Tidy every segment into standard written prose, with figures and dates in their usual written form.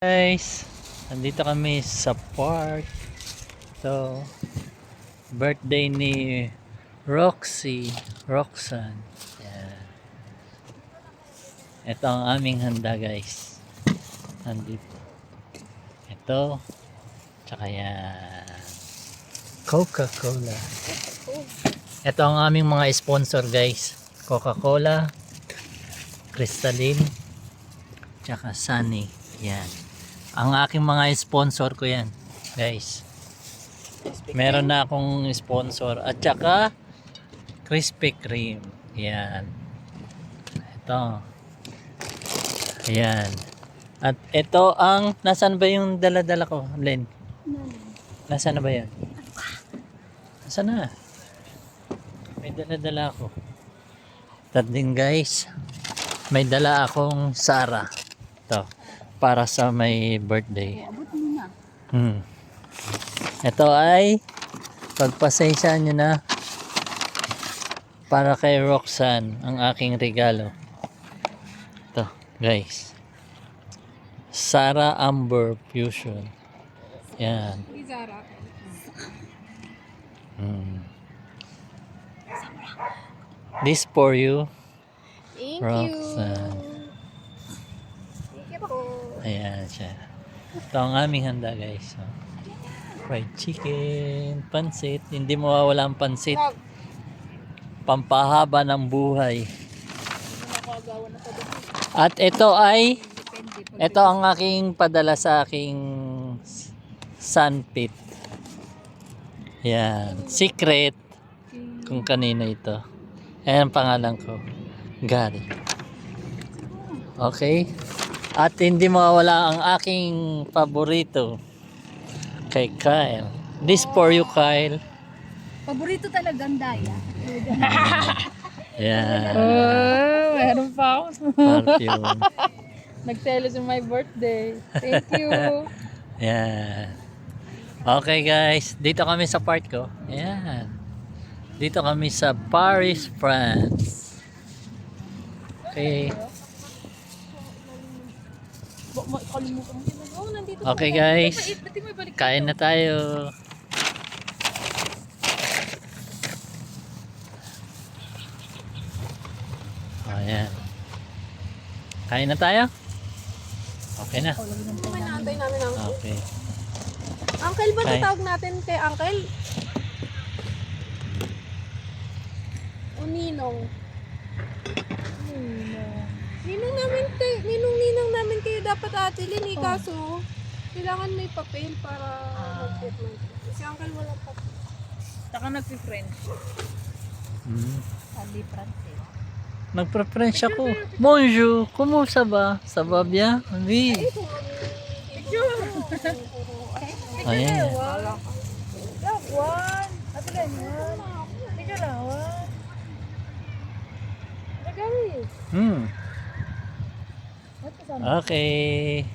Guys, nandito kami sa park. So, birthday ni Roxanne. Yan. Ito ang aming handa, guys. Nandito. Ito. Tsaka yan. Coca-Cola. Ito ang aming mga sponsor, guys. Coca-Cola, Crystalline, tsaka Sunny. Yan. Ang aking mga sponsor ko yan, guys. Meron na akong sponsor. At tsaka Krispy Kreme. Yan. Ito. Yan. At ito ang, nasaan ba yung dala-dala ko, Len? Nasaan na ba yan? Nasaan na? May dala-dala ako. At din, guys, may dala akong Sara. Ito. Para sa may birthday. Ito ay pagpasensya nyo na para kay Roxanne ang aking regalo. Ito, guys. Sara Amber Fusion. Yan. This for you, Thank Roxanne. Thank you po. Ayan siya. Ito ang aming handa, guys. So, fried chicken, pansit. Hindi mawawala ang pansit. Pampahaba ng buhay. At ito ay, ito ang aking padala sa aking sandpit. Yan. Secret. Kung kanino ito. Ayan ang pangalan ko. Gary. Okay. At hindi mawawala ang aking paborito. Kay Kyle. This for you, Kyle. Paborito talaga ang daya. Yan. Oh, meron pa ako. Perfume. Nagselos yung my birthday. Thank you. Yan. Okay, guys. Dito kami sa part ko. Ayan. Dito kami sa Paris, France. Okay. Okay, guys. Kain na tayo. Ayan. Kain na tayo? Okay na. Naantay namin ang Okay. Uncle ba Kain. tawag natin kay Uncle? O Ninong? Ninong namin kayo dapat atilin eh. Kaso, kailangan may papel para mag-treatment. Si Uncle wala papel. Saka nag-friend. Sabi Francis. Nagpreference ako. Bonjour, kumusta ba? Ça va bien? Oui. Ayan. Lawan. Ate Lanyan. Ika lawan. Nagari. Okay.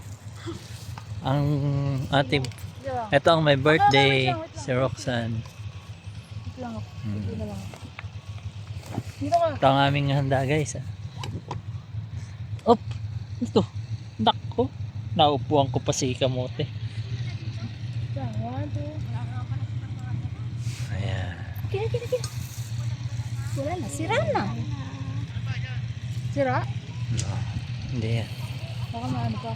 Ang ating, ito ang my birthday, si Roxanne. Dito ka. Ito ang aming handa, guys. Op! Ito. Nako. Naupuan ko pa si kamote. Ayan. Kira. Wala na. Sira na. Sira? No, hindi yan. Baka maano pa.